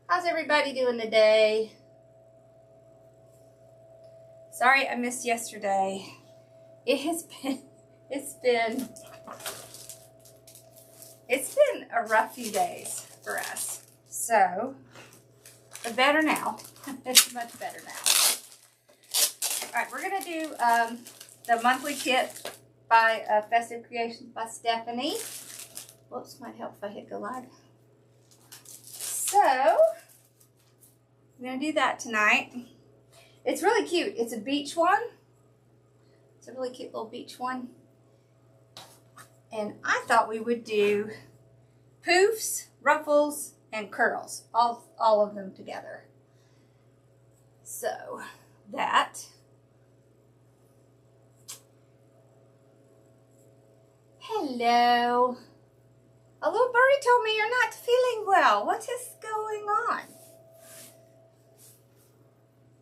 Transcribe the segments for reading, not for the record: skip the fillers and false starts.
How's everybody doing today? Sorry I missed yesterday. It's been a rough few days for us. So, but better now. It's much better now. Alright, we're going to do the monthly kit by Festive Creations by Stephanie. Whoops, might help if I hit go live. So, I'm going to do that tonight. It's really cute. It's a beach one. It's a really cute little beach one. And I thought we would do poofs, ruffles, and curls. All of them together. So, that. Hello. A little birdie told me you're not feeling well. What is going on?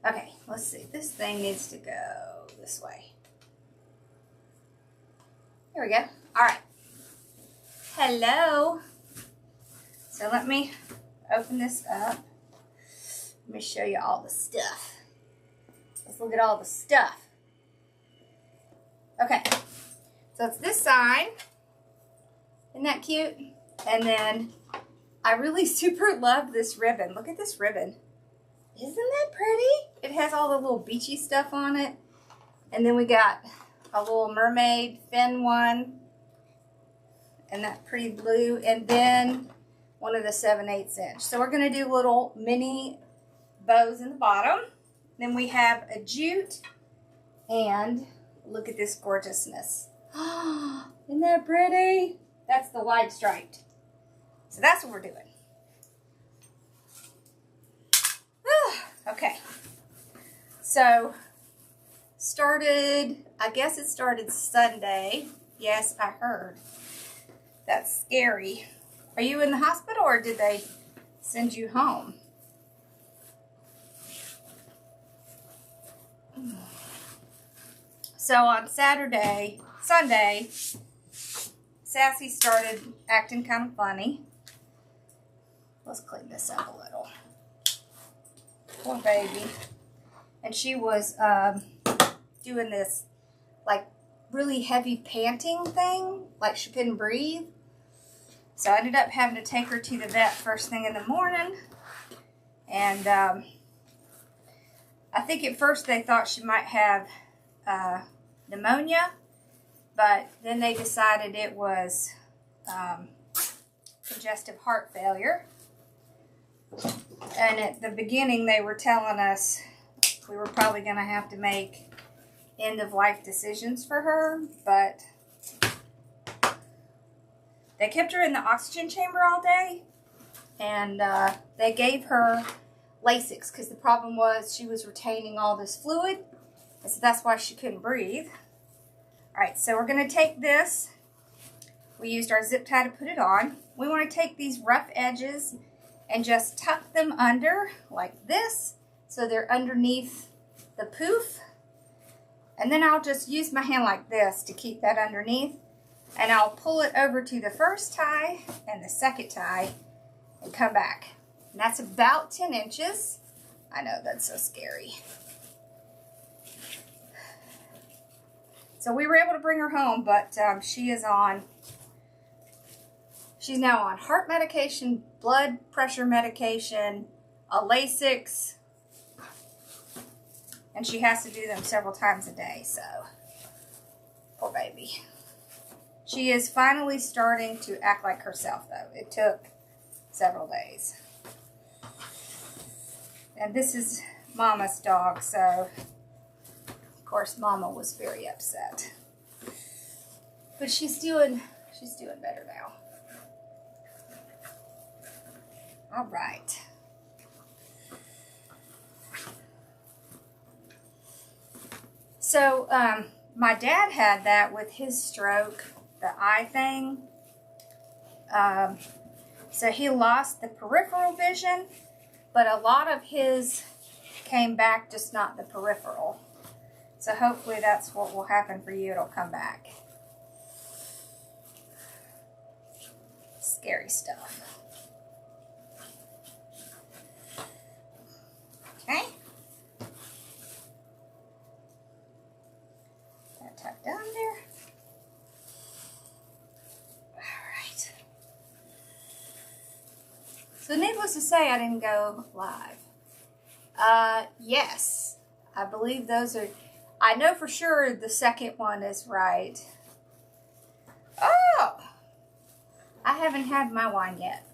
Okay, let's see. This thing needs to go this way. There we go. All right. Hello. So let me open this up. Let me show you all the stuff. Let's look at all the stuff. Okay. So it's this sign. Isn't that cute? And then I really super love this ribbon. Look at this ribbon. Isn't that pretty? It has all the little beachy stuff on it. And then we got a little mermaid fin one. And that pretty blue. And then one of the 7/8 inch. So we're going to do little mini bows in the bottom. Then we have a jute. And look at this gorgeousness. Isn't that pretty? That's the wide striped. So that's what we're doing. Okay. So, I guess it started Sunday. Yes, I heard. That's scary. Are you in the hospital or did they send you home? So on Sunday, Sassy started acting kind of funny. Let's clean this up a little. Poor baby. And she was doing this like really heavy panting thing, like she couldn't breathe. So I ended up having to take her to the vet first thing in the morning. And I think at first they thought she might have pneumonia. But then they decided it was congestive heart failure. And at the beginning, they were telling us we were probably going to have to make end-of-life decisions for her. But they kept her in the oxygen chamber all day. And they gave her Lasix because the problem was she was retaining all this fluid. And so that's why she couldn't breathe. Alright, so we're going to take this. We used our zip tie to put it on. We want to take these rough edges and just tuck them under like this. So they're underneath the poof. And then I'll just use my hand like this to keep that underneath. And I'll pull it over to the first tie and the second tie and come back. And that's about 10 inches. I know, that's so scary. So we were able to bring her home, but she's now on heart medication, blood pressure medication, a Lasix, and she has to do them several times a day, so poor baby. She is finally starting to act like herself, though. It took several days. And this is Mama's dog, so of course, Mama was very upset. But she's doing better now. All right. So, my dad had that with his stroke, the eye thing. So he lost the peripheral vision, but a lot of his came back, just not the peripheral. So hopefully that's what will happen for you. It'll come back. Scary stuff. So needless to say, I didn't go live. Yes, I believe those are, I know for sure the second one is right. Oh, I haven't had my wine yet.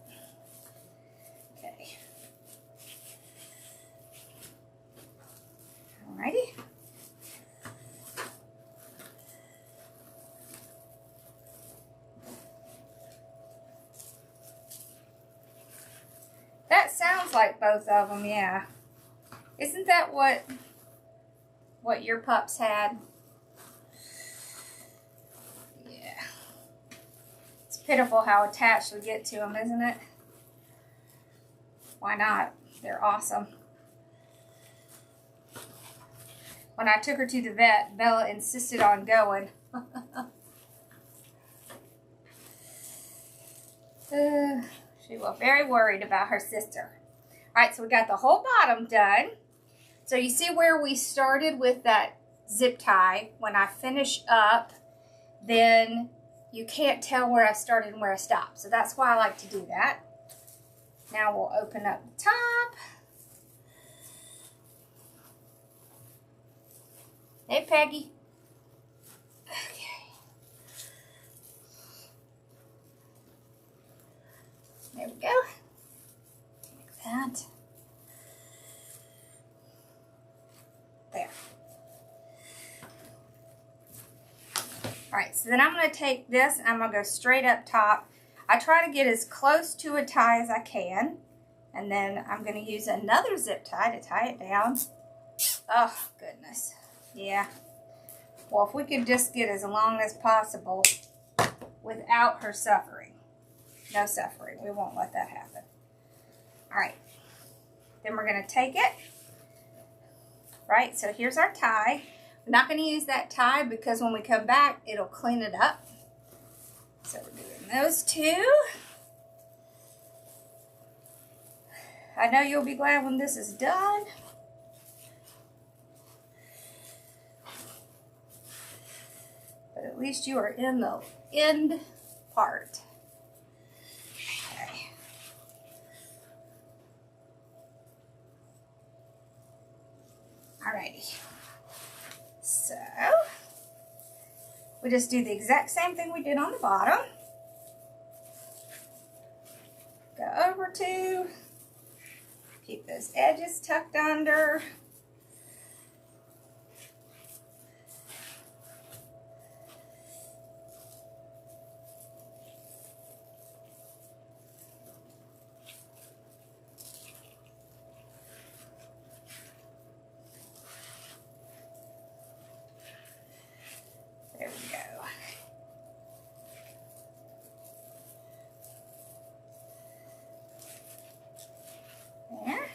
Okay. Alrighty. That sounds like both of them, yeah. Isn't that what your pups had? Yeah. It's pitiful how attached we get to them, isn't it? Why not? They're awesome. When I took her to the vet, Bella insisted on going. She was very worried about her sister. Alright, so we got the whole bottom done. So you see where we started with that zip tie. When I finish up, then you can't tell where I started and where I stopped. So that's why I like to do that. Now we'll open up the top. Hey, Peggy. Okay. There we go. Like that. There. Alright, so then I'm going to take this and I'm going to go straight up top. I try to get as close to a tie as I can. And then I'm going to use another zip tie to tie it down. Oh, goodness. Yeah. Well, if we could just get as long as possible without her suffering. No suffering. We won't let that happen. Alright. Then we're going to take it. Right, so here's our tie. We're not going to use that tie because when we come back, it'll clean it up. So we're doing those two. I know you'll be glad when this is done. But at least you are in the end part. Okay. Alrighty. So, we just do the exact same thing we did on the bottom. Go over to, keep those edges tucked under. There we go. There.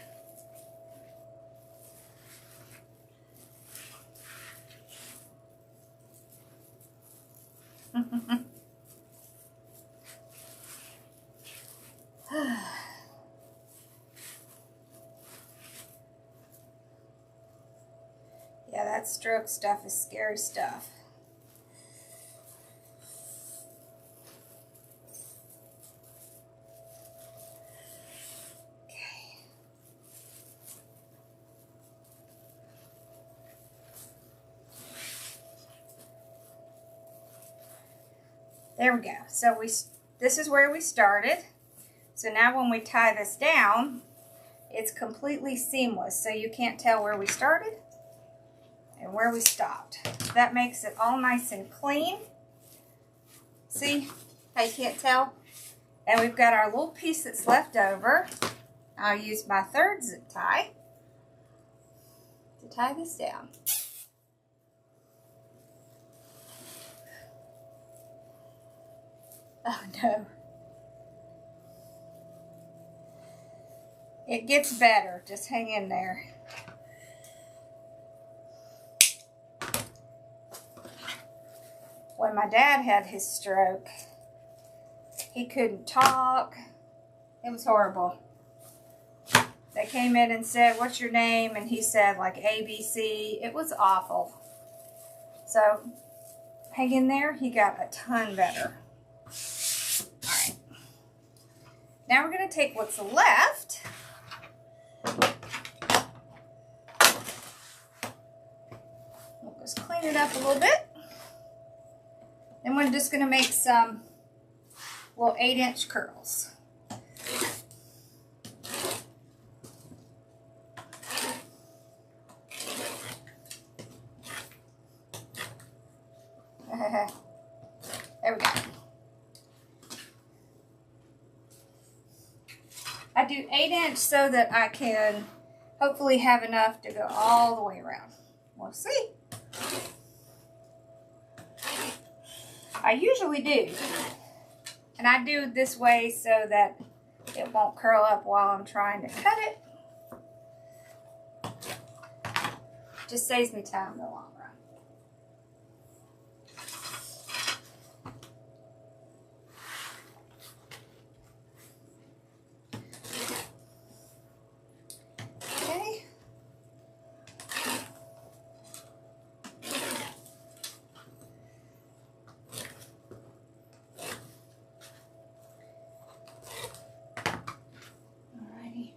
Yeah, that stroke stuff is scary stuff. There we go. So this is where we started. So now when we tie this down, it's completely seamless. So you can't tell where we started and where we stopped. That makes it all nice and clean. See how you can't tell? And we've got our little piece that's left over. I'll use my third zip tie to tie this down. Oh no. It gets better. Just hang in there. When my dad had his stroke, he couldn't talk. It was horrible. They came in and said, "What's your name?" And he said like ABC. It was awful. So hang in there. He got a ton better. Now now we're going to take what's left. We'll just clean it up a little bit. And we're just going to make some little 8-inch curls. There we go. I do 8-inch so that I can hopefully have enough to go all the way around. We'll see. I usually do. And I do it this way so that it won't curl up while I'm trying to cut it. Just saves me time in the long run. Okay. Alrighty.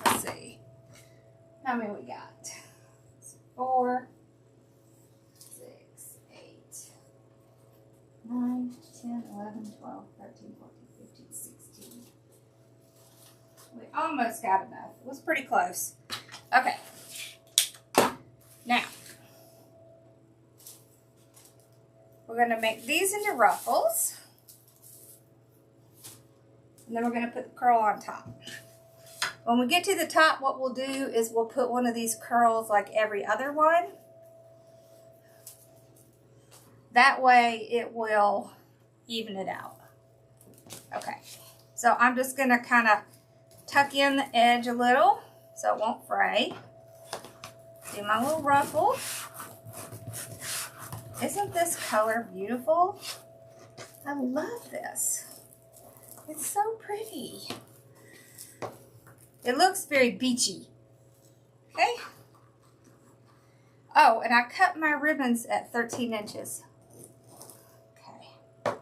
Let's see. How many we got? 4, 6, 8, 9, 10, 11, 12, 13, 14, 15, 16. We almost got enough. It was pretty close. Okay. Now, we're going to make these into ruffles. And then we're going to put the curl on top. When we get to the top, what we'll do is we'll put one of these curls like every other one. That way it will even it out. Okay, so I'm just going to kind of tuck in the edge a little so it won't fray. Do my little ruffle. Isn't this color beautiful? I love this. It's so pretty. It looks very beachy. Okay. Oh, and I cut my ribbons at 13 inches. Okay.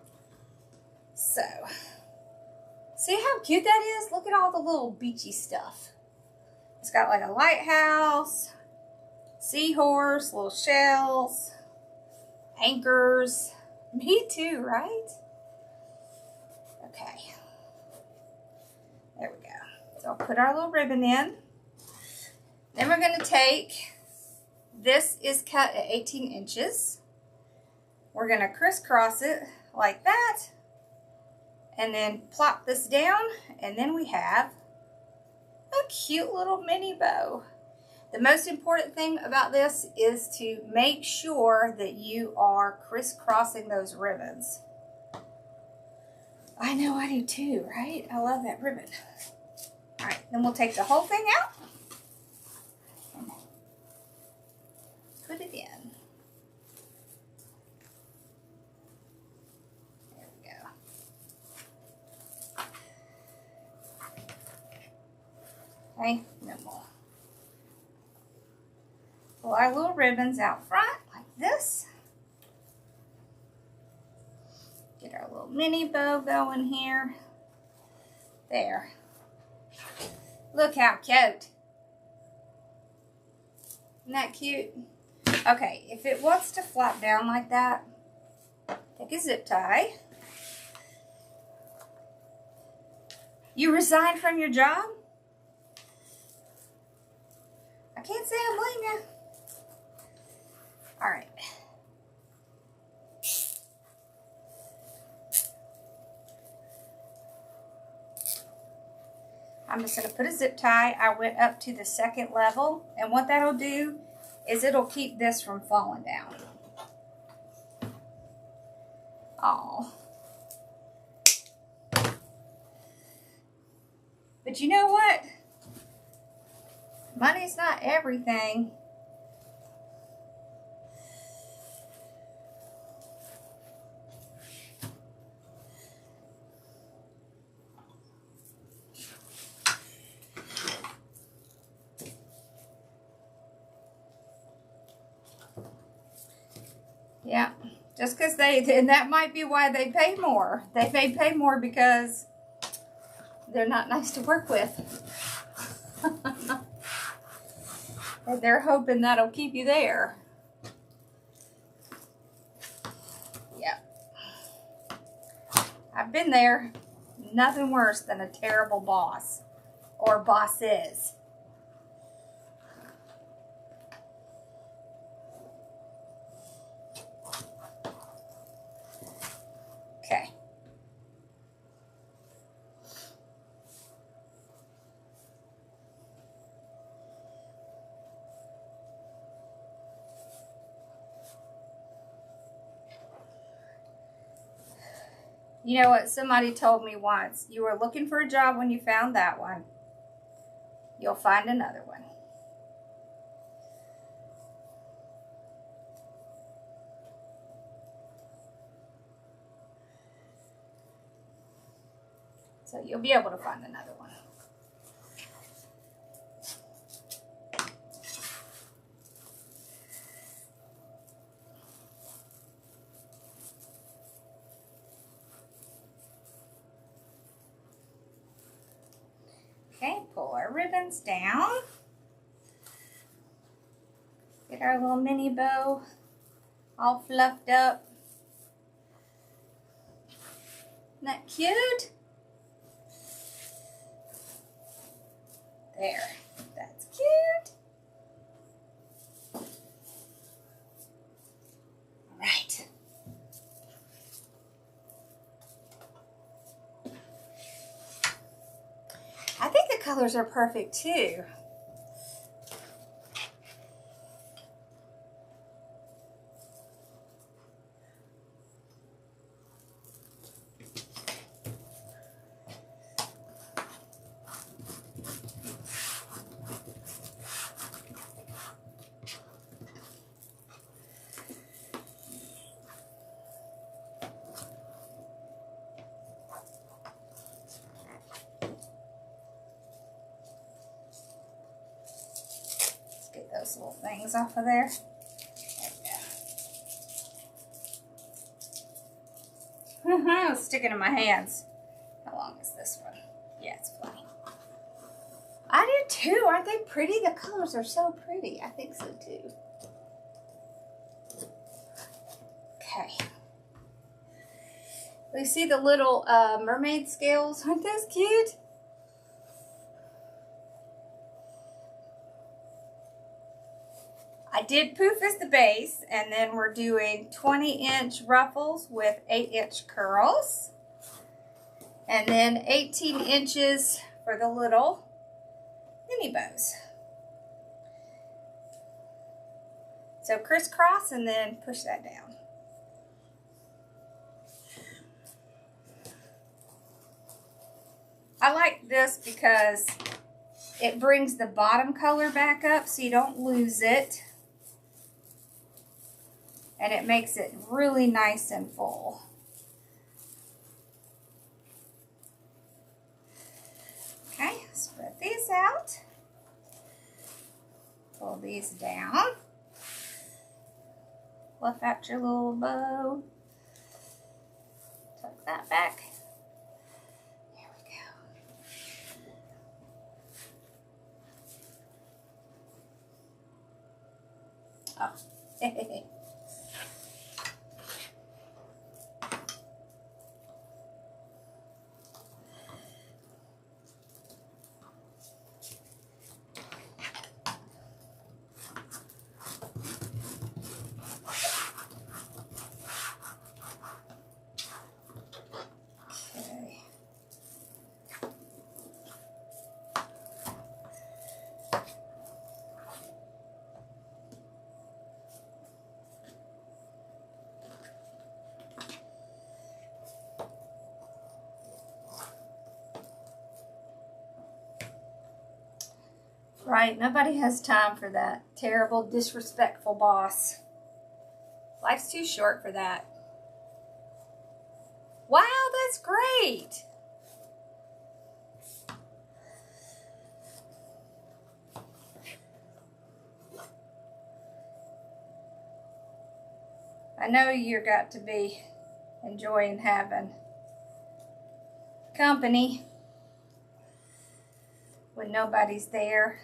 So, see how cute that is? Look at all the little beachy stuff. It's got like a lighthouse, seahorse, little shells, anchors. Me too, right? Okay. There we go. So I'll put our little ribbon in. Then we're going to take, this is cut at 18 inches. We're going to crisscross it like that. And then plop this down. And then we have a cute little mini bow. The most important thing about this is to make sure that you are crisscrossing those ribbons. I know, I do too, right? I love that ribbon. All right, then we'll take the whole thing out and put it in. There we go. Okay, no more. Pull our little ribbons out front like this. Get our little mini bow going here. There. Look how cute. Isn't that cute? Okay, if it wants to flop down like that, take a zip tie. You resigned from your job? I can't say I blame you. All right. I'm just going to put a zip tie. I went up to the 2nd level, and what that'll do is it'll keep this from falling down. Oh. But you know what? Money's not everything. Yeah, just because and that might be why they pay more. They may pay more because they're not nice to work with. And they're hoping that'll keep you there. Yep. I've been there. Nothing worse than a terrible boss or bosses. Okay. You know what? Somebody told me once, you were looking for a job when you found that one. You'll find another one. So you'll be able to find another one. Okay, pull our ribbons down. Get our little mini bow all fluffed up. Isn't that cute? There, that's cute. All right. I think the colors are perfect too. Those little things off of there. There we go. Sticking in my hands. How long is this one? Yeah, it's plenty. I do too. Aren't they pretty? The colors are so pretty. I think so too. Okay. We see the little mermaid scales. Aren't those cute? I did poof as the base, and then we're doing 20-inch ruffles with 8-inch curls. And then 18 inches for the little mini bows. So crisscross and then push that down. I like this because it brings the bottom color back up so you don't lose it. And it makes it really nice and full. Okay, spread these out. Pull these down. Fluff out your little bow. Tuck that back. There we go. Oh. Right, nobody has time for that terrible, disrespectful boss. Life's too short for that. Wow, that's great. I know you're got to be enjoying having company when nobody's there.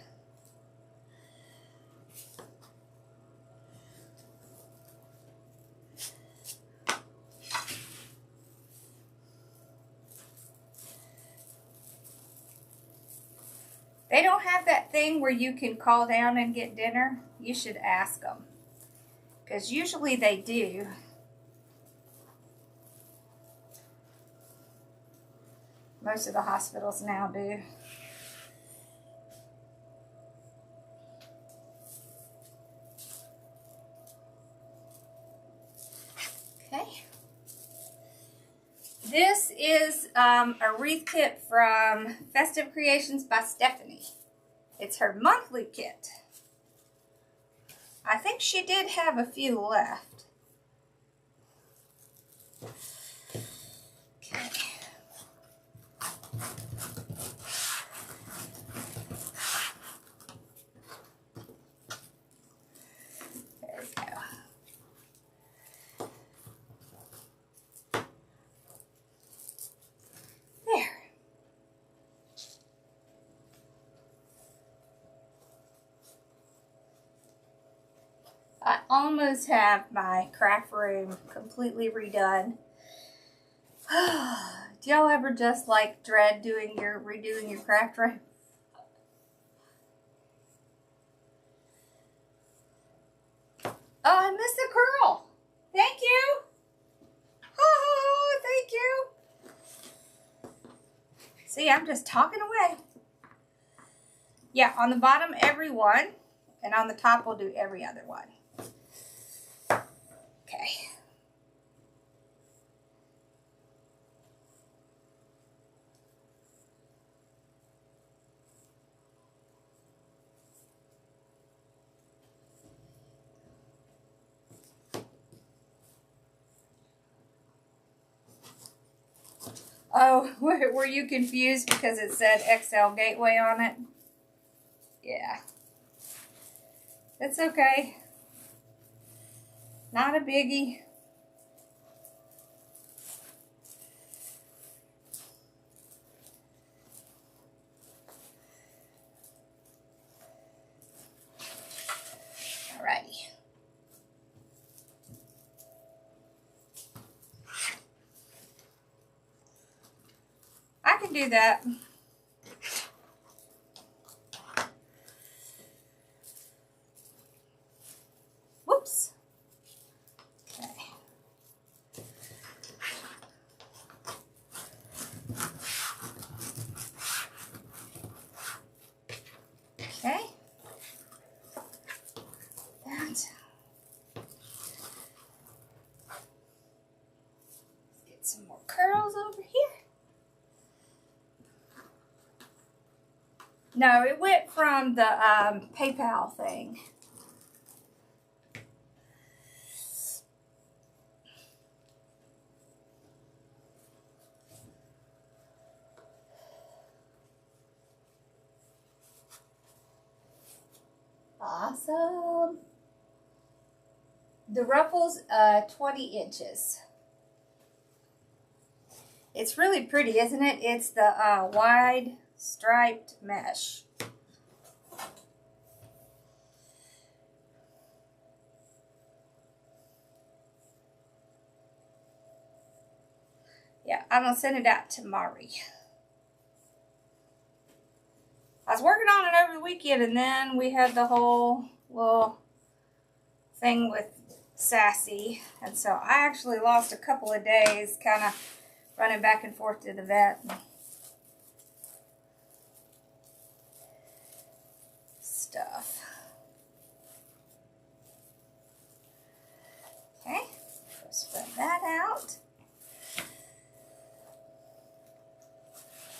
They don't have that thing where you can call down and get dinner. You should ask them, because usually they do. Most of the hospitals now do. Okay. This is a wreath kit from Festive Creations by Stephanie. It's her monthly kit. I think she did have a few left. Okay. There we go. There. I almost have my craft room completely redone. Do y'all ever just like dread redoing your craft room? Oh, I missed the curl. Thank you. Oh, thank you. See, I'm just talking away. Yeah, on the bottom, every one. And on the top, we'll do every other one. Okay. Oh, were you confused because it said XL Gateway on it? Yeah. It's okay. Not a biggie. Alrighty. I can do that. Whoops. Okay. Okay. Let's get some more curls over here. No, it went from the PayPal thing. Awesome. The ruffles, 20 inches. It's really pretty, isn't it? It's the wide striped mesh. Yeah, I'm going to send it out to Mari. I was working on it over the weekend, and then we had the whole little thing with Sassy. And so I actually lost a couple of days kind of running back and forth to the vet. Stuff. Okay, so spread that out.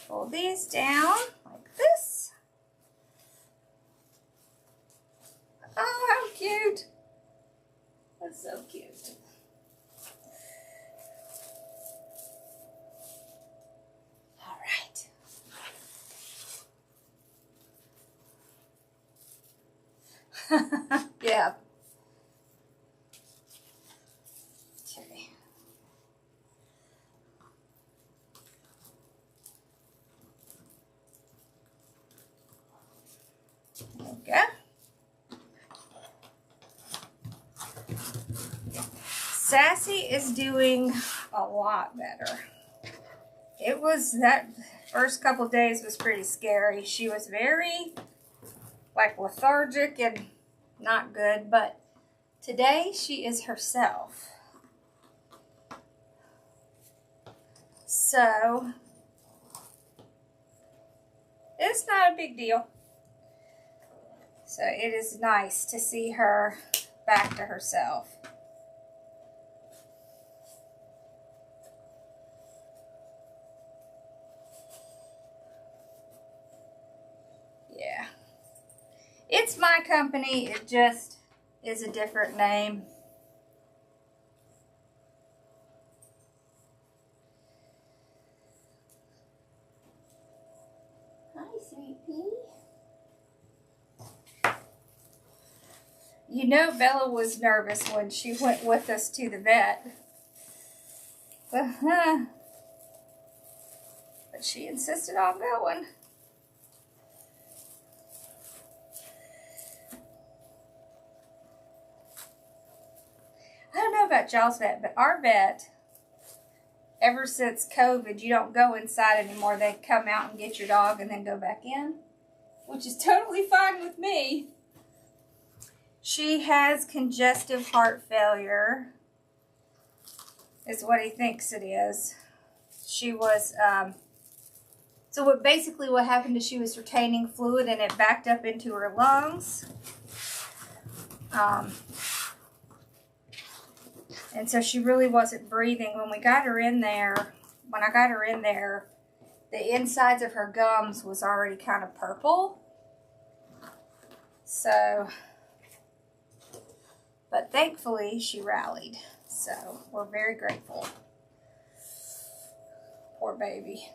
Fold these down like this. Oh, how cute. That's so cute. All right. Yeah. go. Sassy is doing a lot better. It was, that first couple days was pretty scary. She was very, like, lethargic and not good, but today she is herself. So, it's not a big deal. So, it is nice to see her back to herself. Yeah. It's my company, it just is a different name. Hi, sweet pea. You know Bella was nervous when she went with us to the vet. But she insisted on going. I don't know about y'all's vet, but our vet, ever since COVID, you don't go inside anymore. They come out and get your dog and then go back in, which is totally fine with me. She has congestive heart failure, is what he thinks it is. She was, so what happened is she was retaining fluid and it backed up into her lungs. And so she really wasn't breathing. When I got her in there, the insides of her gums was already kind of purple. So, but thankfully she rallied. So we're very grateful. Poor baby.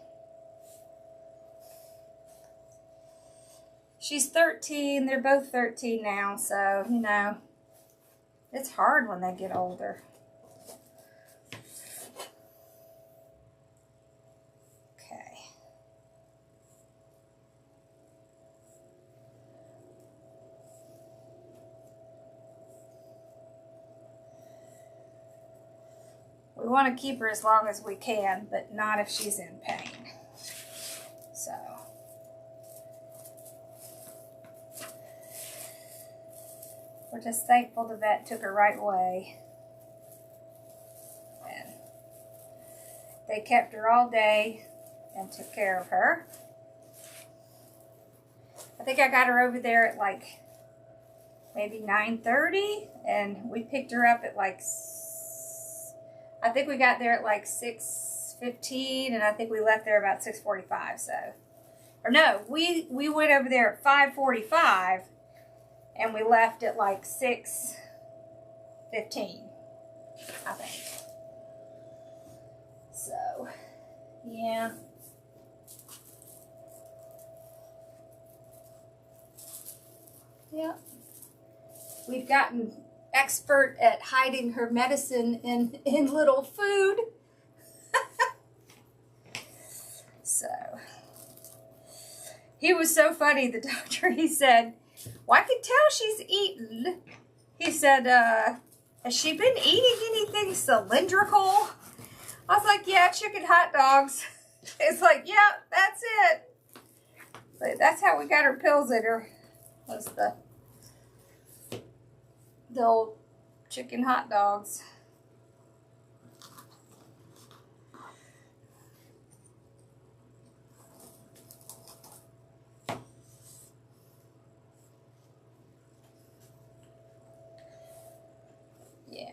She's 13. They're both 13 now. So, you know, it's hard when they get older. We want to keep her as long as we can, but not if she's in pain. So, we're just thankful the vet took her right away. And they kept her all day and took care of her. I think I got her over there at like maybe 9:30, and we picked her up at like, I think we got there at like 6:15, and I think we left there about 6:45. So, or no, we went over there at 5:45, and we left at like 6:15, I think. So, yeah. Yep. We've gotten expert at hiding her medicine in little food. So, he was so funny, the doctor. He said, well, I can tell she's eaten. He said, has she been eating anything cylindrical? I was like, yeah, chicken hot dogs. It's like, yeah, that's it. But that's how we got her pills in her, was the old chicken hot dogs. Yeah.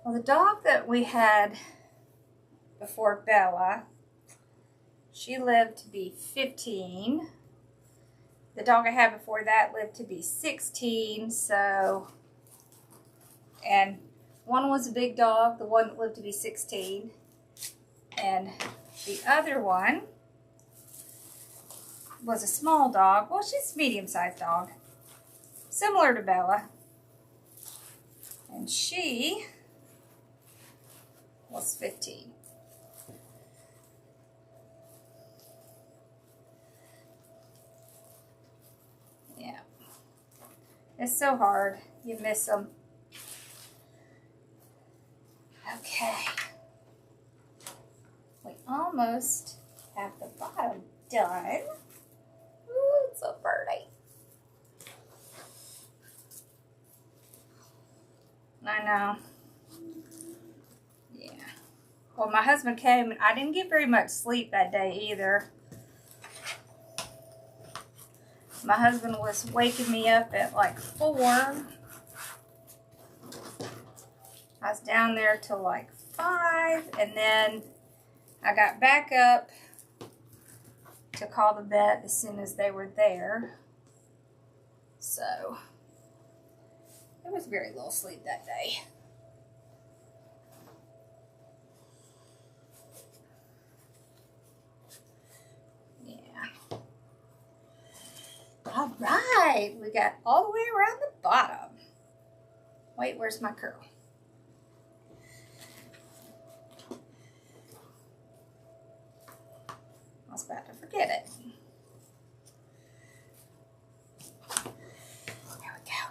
Well, the dog that we had before Bella, she lived to be 15. The dog I had before that lived to be 16, so, and one was a big dog, the one that lived to be 16, and the other one was a small dog. Well, she's a medium-sized dog, similar to Bella, and she was 15. Yeah. It's so hard. You miss them. Okay. We almost have the bottom done. Ooh, it's so pretty. I know. Yeah. Well, my husband came and I didn't get very much sleep that day either. My husband was waking me up at like 4. I was down there till like 5, and then I got back up to call the vet as soon as they were there. So there was very little sleep that day. Yeah. All right, we got all the way around the bottom. Wait, where's my curl? I was about to forget it. There we go.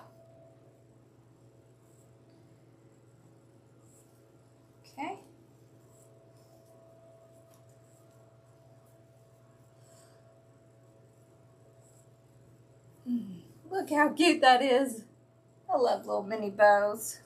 Okay. Look how cute that is. I love little mini bows.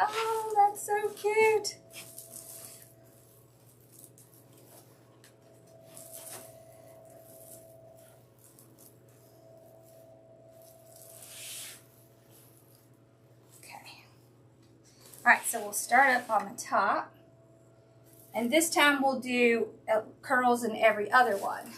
Oh, that's so cute. Okay. All right, so we'll start up on the top. And this time we'll do curls in every other one.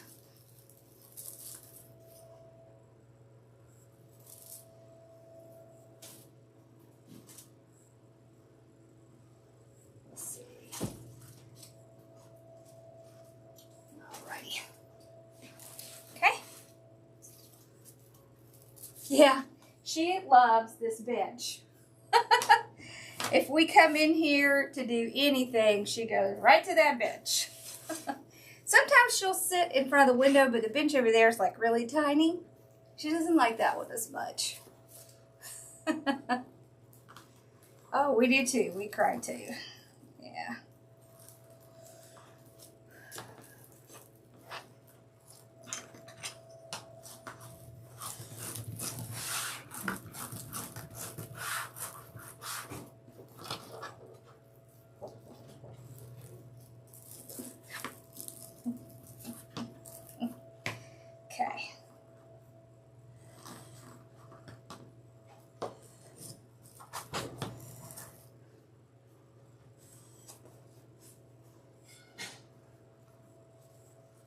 Yeah, she loves this bench. If we come in here to do anything, she goes right to that bench. Sometimes she'll sit in front of the window, but the bench over there is like really tiny. She doesn't like that one as much. Oh, we do too. We cry too. Yeah. Okay.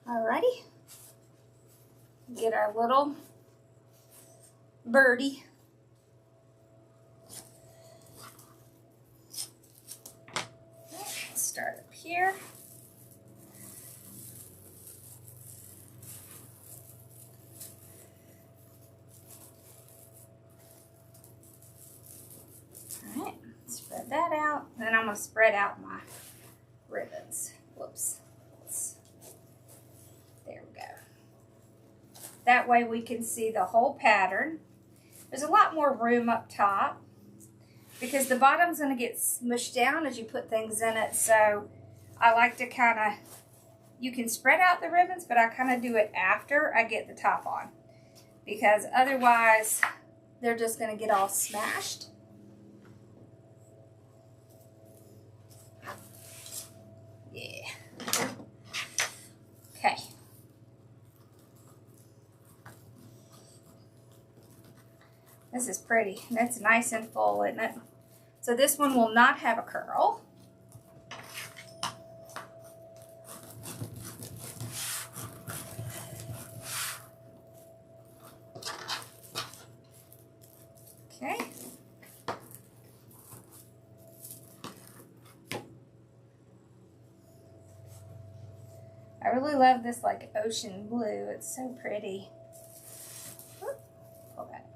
Alrighty. Get our little birdie. Let's start up here. Alright, spread that out. Then I'm going to spread out my ribbons. Whoops. There we go. That way we can see the whole pattern. There's a lot more room up top because the bottom's going to get smushed down as you put things in it. So I like to kind of, you can spread out the ribbons, but I kind of do it after I get the top on because otherwise they're just going to get all smashed. Yeah. Okay. This is pretty. That's nice and full, isn't it? So this one will not have a curl. Okay. I really love this like ocean blue. It's so pretty. Whoop, pull that.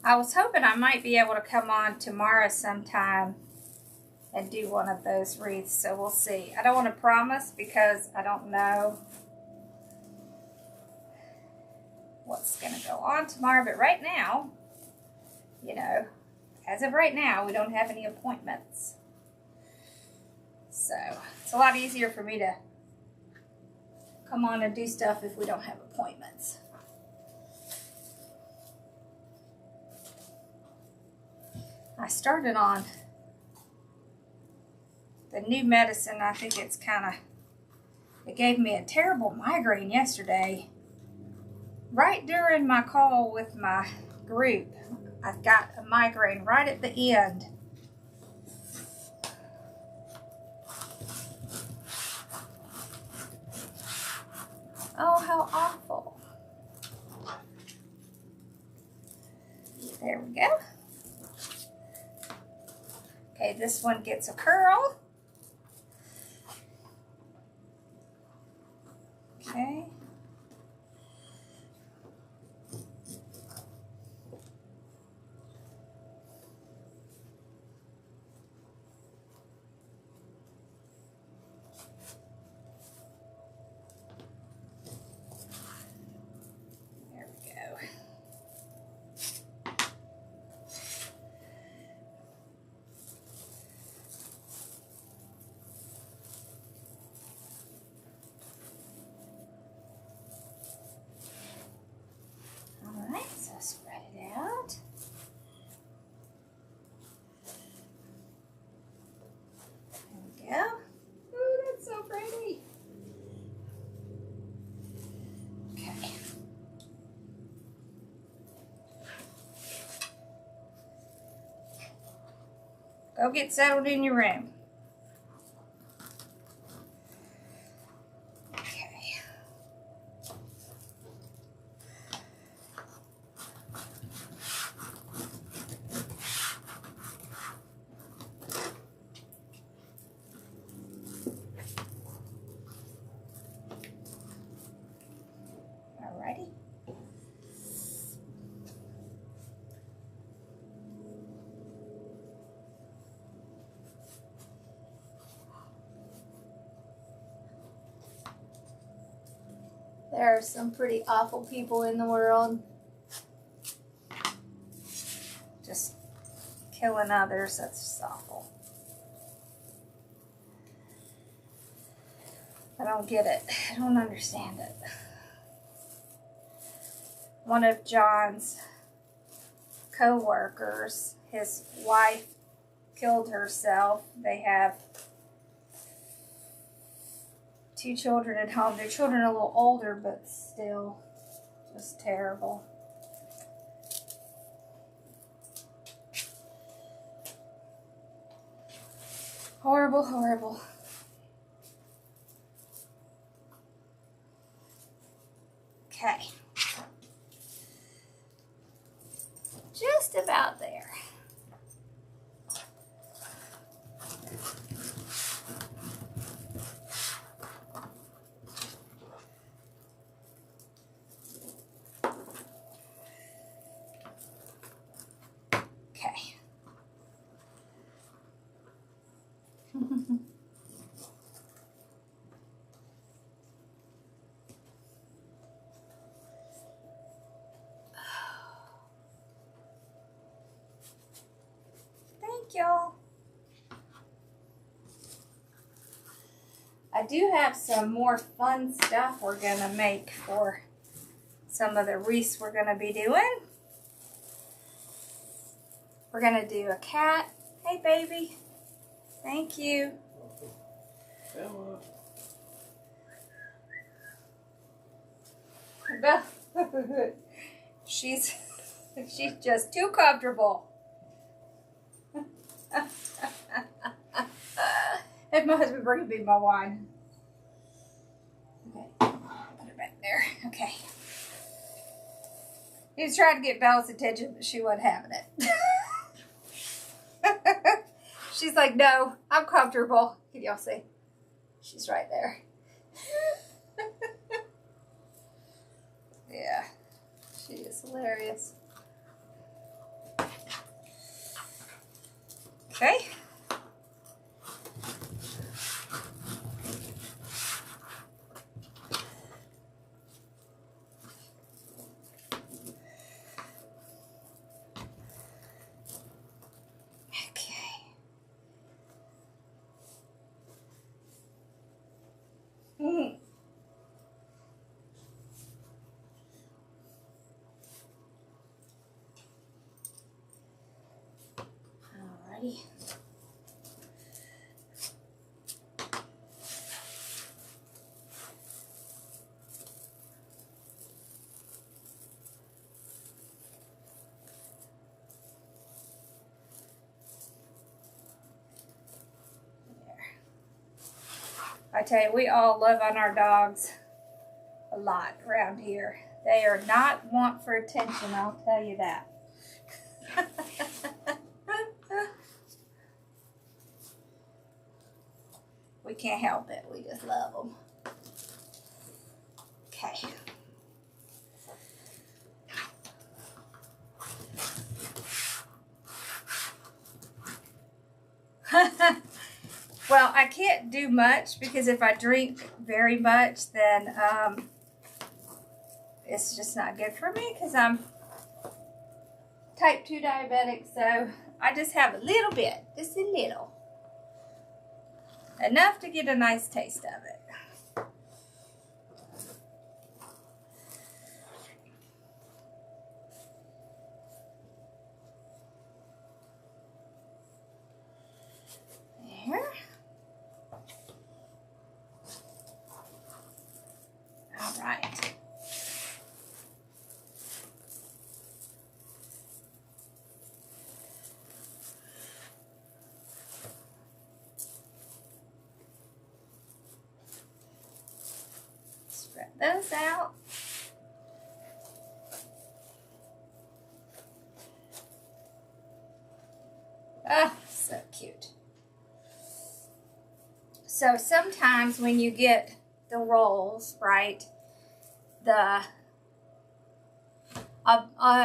I was hoping I might be able to come on tomorrow sometime and do one of those wreaths, so we'll see. I don't want to promise because I don't know what's going to go on tomorrow, but right now, you know, as of right now, we don't have any appointments. So it's a lot easier for me to come on and do stuff if we don't have appointments. I started on the new medicine. I think it's it gave me a terrible migraine yesterday. Right during my call with my group, I've got a migraine right at the end. Oh, how awful. There we go. Okay, this one gets a curl. Okay. There we go. Go get settled in your room. Okay. Alrighty. There are some pretty awful people in the world. Just killing others, that's just awful. I don't get it. I don't understand it. One of John's co-workers, his wife killed herself. They have 2 children at home. Their children are a little older, but still just terrible. Horrible, horrible. Okay. Just about there. Okay. Thank y'all. I do have some more fun stuff we're gonna make for some of the wreaths we're gonna be doing. We're gonna do a cat. Hey baby. Thank you. She's She's just too comfortable. And my husband bringing me my wine. Okay, put it back there. Okay. He was trying to get Bella's attention, but she wasn't having it. She's like, no, I'm comfortable. Can y'all see? She's right there. Yeah, she is hilarious. Okay. Alrighty. I tell you, we all love on our dogs a lot around here. They are not want for attention, I'll tell you that. We can't help it. We just love them. Okay. Well, I can't do much because if I drink very much, then it's just not good for me because I'm type 2 diabetic. So I just have a little bit, just a little. Enough to get a nice taste of it. There. All right. Spread those out. Ah, so cute. So sometimes when you get the rolls, right,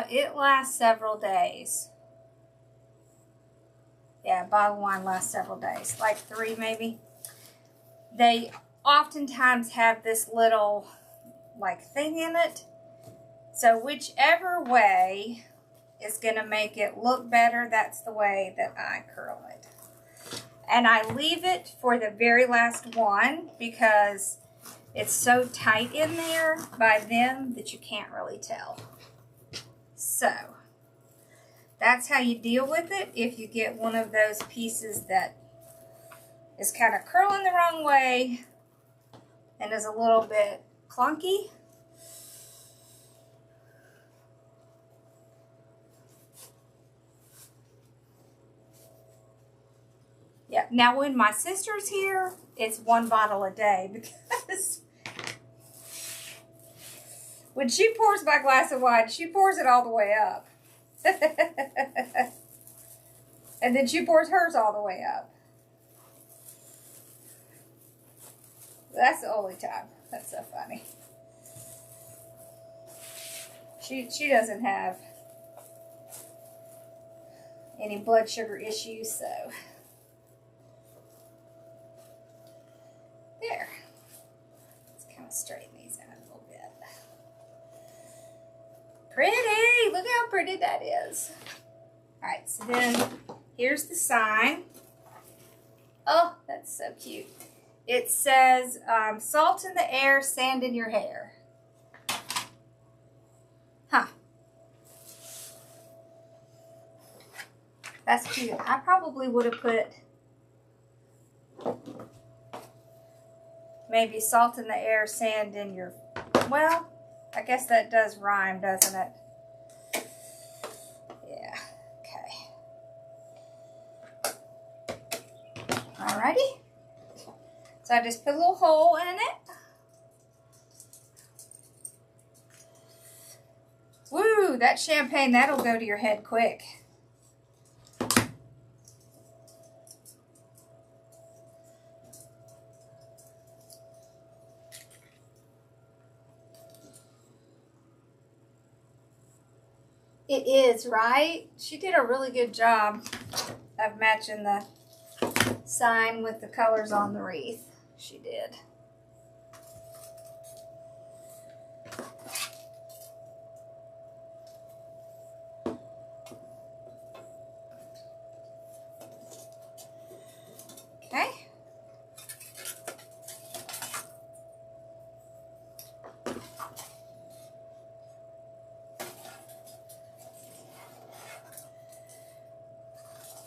it lasts several days. Yeah, bottle of wine lasts several days, like 3 maybe. They oftentimes have this little like thing in it. So whichever way is going to make it look better, that's the way that I curl it. And I leave it for the very last one because it's so tight in there by them that you can't really tell. So that's how you deal with it if you get one of those pieces that is kind of curling the wrong way and is a little bit clunky. Yeah, now when my sister's here, it's 1 bottle a day because when she pours my glass of wine, she pours it all the way up. And then she pours hers all the way up. That's the only time. That's so funny. She doesn't have any blood sugar issues, so there. Let's kind of straighten these out a little bit. Pretty! Look how pretty that is. Alright, so then here's the sign. Oh, that's so cute. It says, salt in the air, sand in your hair. Huh. That's cute. I probably would have put maybe salt in the air, sand in your... Well, I guess that does rhyme, doesn't it? Alrighty. So I just put a little hole in it. Woo, that champagne, that'll go to your head quick. It is, right? She did a really good job of matching the sign with the colors on the wreath. She did. Okay.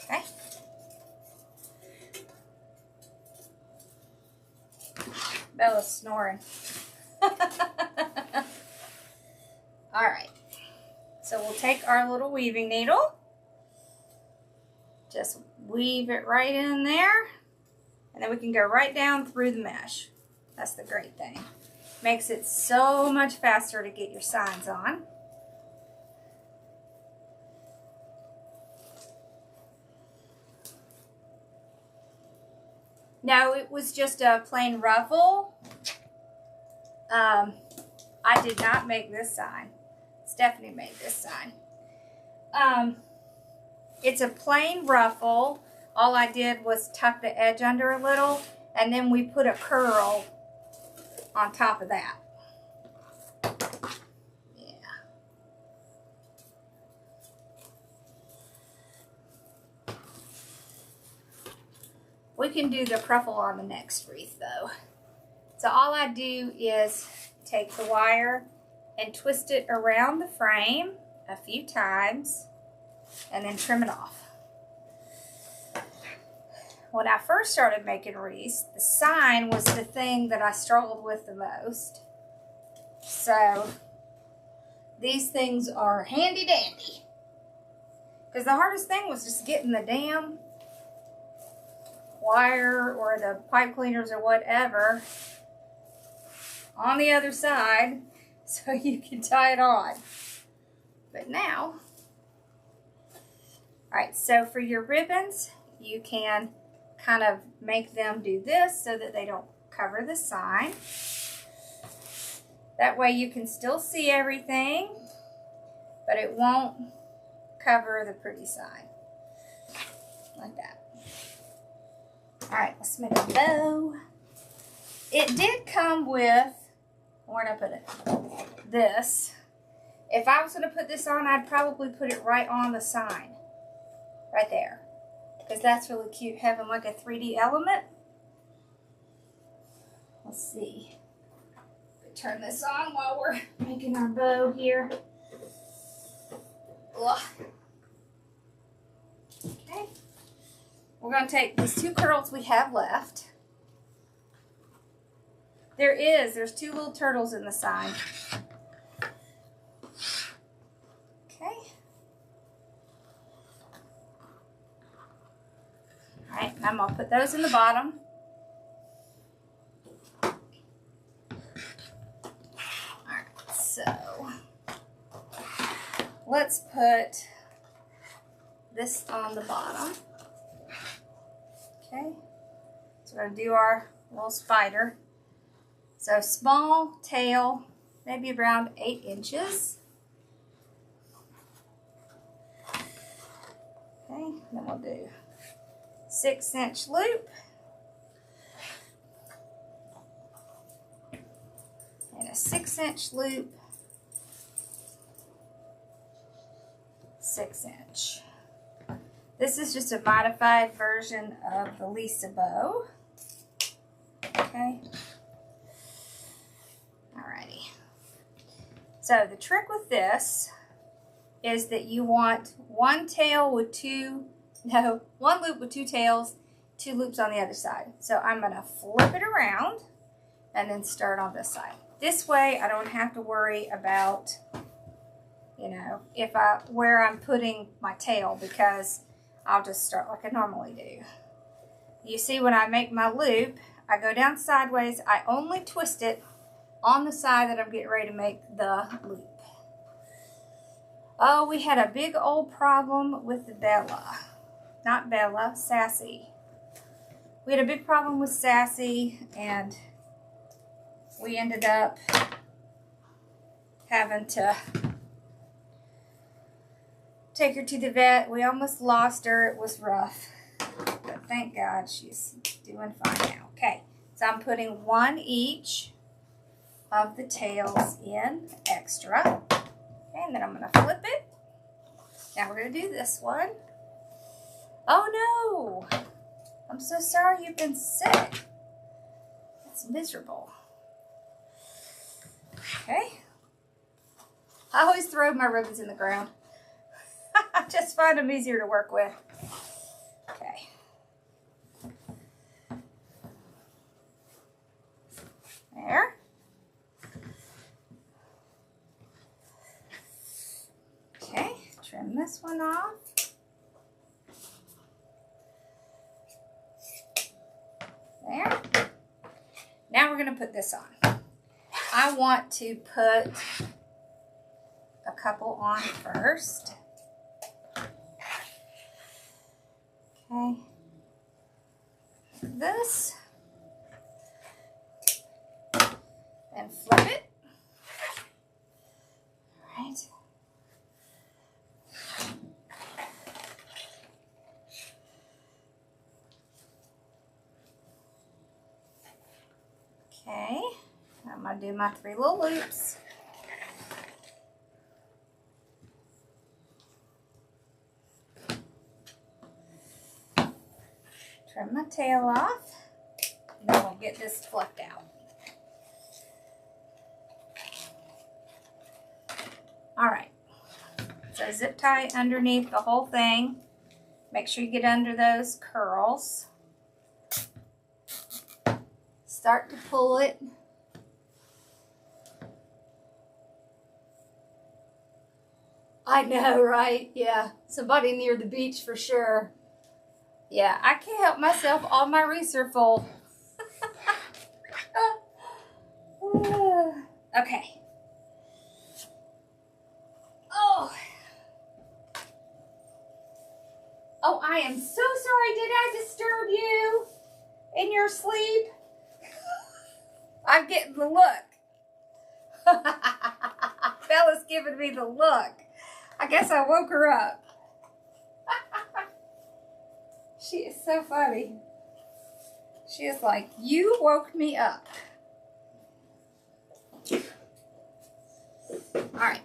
Okay. Bella's snoring. All right. So we'll take our little weaving needle. Just weave it right in there. And then we can go right down through the mesh. That's the great thing. Makes it so much faster to get your signs on. No, it was just a plain ruffle. I did not make this sign. Stephanie made this sign. It's a plain ruffle. All I did was tuck the edge under a little, and then we put a curl on top of that. Yeah. We can do the pruffle on the next wreath though. So all I do is take the wire and twist it around the frame a few times and then trim it off. When I first started making wreaths, the sign was the thing that I struggled with the most. So these things are handy dandy. Because the hardest thing was just getting the damn wire or the pipe cleaners or whatever on the other side so you can tie it on. But now, alright, so for your ribbons, you can kind of make them do this so that they don't cover the sign. That way you can still see everything, but it won't cover the pretty sign. Like that. Alright, let's make a bow. It did come with, where'd I put it? This. If I was going to put this on, I'd probably put it right on the sign. Right there. Because that's really cute, having like a 3D element. Let's see. Turn this on while we're making our bow here. Ugh. Okay. We're going to take these two curls we have left. There's two little turtles in the sign. Okay. Alright, I'm going to put those in the bottom. Alright, so let's put this on the bottom. Okay, so we're going to do our little spider. So small tail, maybe around 8 inches. Okay, then we'll do 6-inch loop. And a 6-inch loop. 6-inch. This is just a modified version of the Lisa bow. Okay. Alrighty. So the trick with this is that you want one tail with one loop with 2 tails, 2 loops on the other side. So I'm going to flip it around and then start on this side. This way I don't have to worry about, you know, where I'm putting my tail, because I'll just start like I normally do. you see when I make my loop, I go down sideways. I only twist it on the side that I'm getting ready to make the loop. Oh, we had a big old problem with Bella. Not Bella, Sassy. We had a big problem with Sassy, and we ended up having to take her to the vet. We almost lost her. It was rough. But thank God she's doing fine now. Okay, so I'm putting one each of the tails in extra. Okay, and then I'm going to flip it. Now we're going to do this one. Oh no! I'm so sorry you've been sick. That's miserable. Okay. I always throw my ribbons in the ground. I just find them easier to work with. Okay. There. Okay, trim this one off. There. Now we're going to put this on. I want to put a couple on first. Okay. This. And flip it. All right. Okay, I'm going to do my 3 little loops. Trim my tail off, and then we'll get this fluffed out. Alright, so zip tie underneath the whole thing. Make sure you get under those curls. Start to pull it. I know, right? Yeah, somebody near the beach for sure. Yeah, I can't help myself. All my wreaths are full. Okay. Oh, I am so sorry. Did I disturb you in your sleep? I'm getting the look. Bella's giving me the look. I guess I woke her up. She is so funny. She is like, you woke me up. Alright.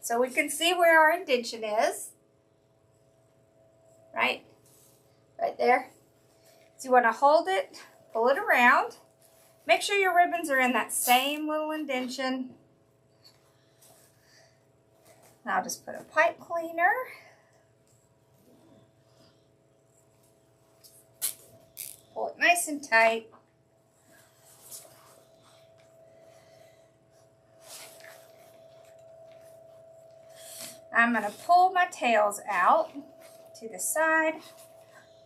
So we can see where our indention is. Right? Right there. So you want to hold it, pull it around. Make sure your ribbons are in that same little indention. Now I'll just put a pipe cleaner. Pull it nice and tight. I'm going to pull my tails out to the side.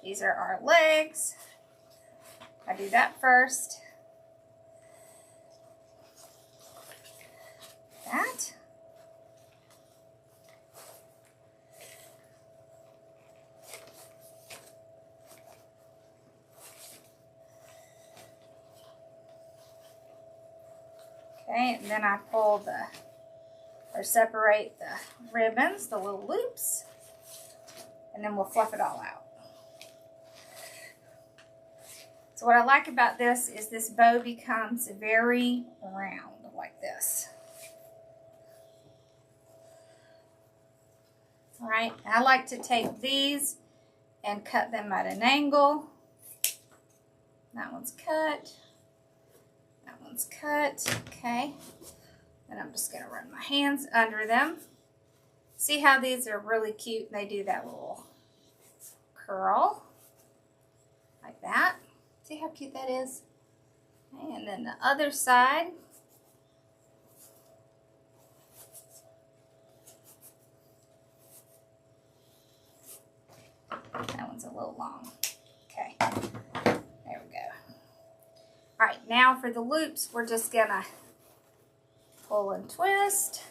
These are our legs. I do that first. That. Okay, and then I pull or separate the ribbons, the little loops, and then we'll fluff it all out. So what I like about this is this bow becomes very round like this. All right, I like to take these and cut them at an angle. That one's cut. That one's cut, okay. And I'm just gonna run my hands under them. See how these are really cute? They do that little curl, like that. See how cute that is? Okay, and then the other side. That one's a little long. Okay, Now for the loops, we're just gonna pull and twist.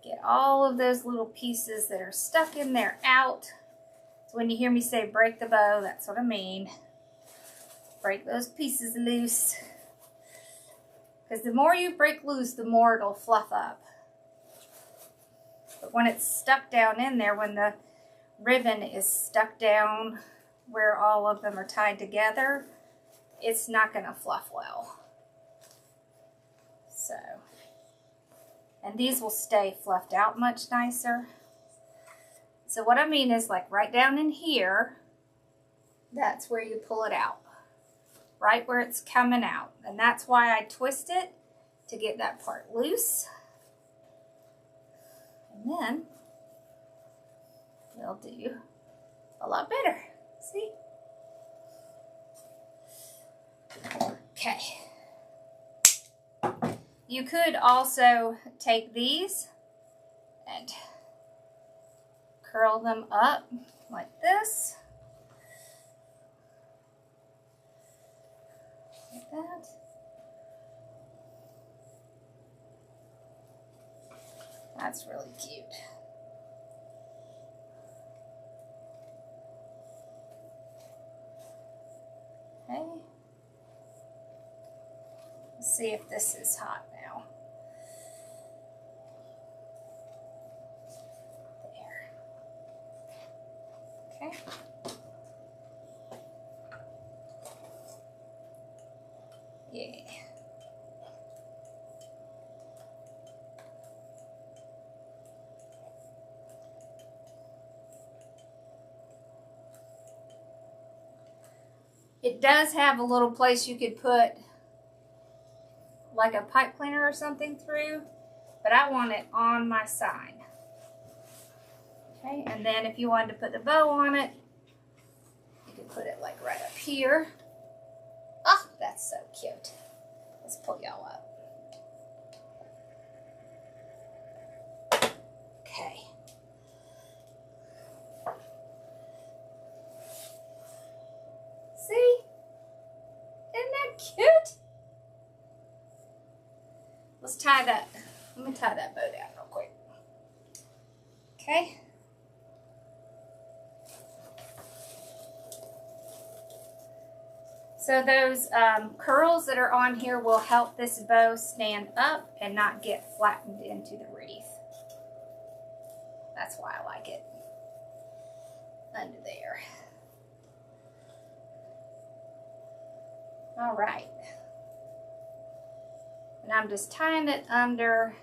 Get all of those little pieces that are stuck in there out. So when you hear me say break the bow, that's what I mean. Break those pieces loose. Because the more you break loose, the more it'll fluff up. But when it's stuck down in there, when the ribbon is stuck down where all of them are tied together, it's not going to fluff well. So, and these will stay fluffed out much nicer. So what I mean is, like right down in here, that's where you pull it out. Right where it's coming out. And that's why I twist it, to get that part loose. And then we'll do a lot better. See? Okay. You could also take these and curl them up like this. Like that. That's really cute. Okay. Let's see if this is hot now. There. Okay. Yeah. It does have a little place you could put like a pipe cleaner or something through, but I want it on my sign. Okay, and then if you wanted to put the bow on it, you could put it like right up here. Oh, that's so cute. Let's pull y'all up. Okay. See? Isn't that cute? Let's tie that. Let me tie that bow down real quick. Okay. So those curls that are on here will help this bow stand up and not get flattened into the wreath. That's why I like it under there. All right. And I'm just tying it under.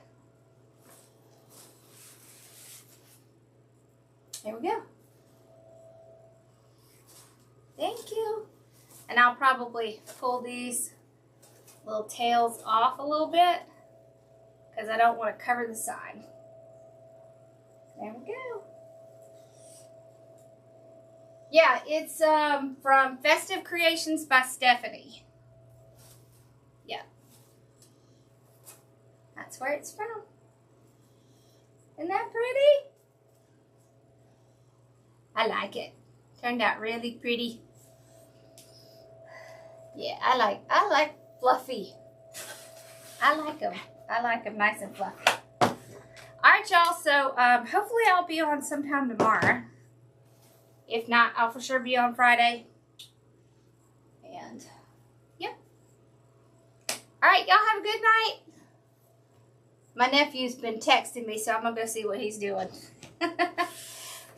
There we go. Thank you. And I'll probably pull these little tails off a little bit because I don't want to cover the sign. There we go. Yeah, it's from Festive Creations by Stephanie. Yeah. That's where it's from. Isn't that pretty? I like it. Turned out really pretty. Yeah, I like fluffy. I like them. I like them nice and fluffy. All right, y'all. So hopefully I'll be on sometime tomorrow. If not, I'll for sure be on Friday. And yeah. All right, y'all have a good night. My nephew's been texting me, so I'm gonna go see what he's doing.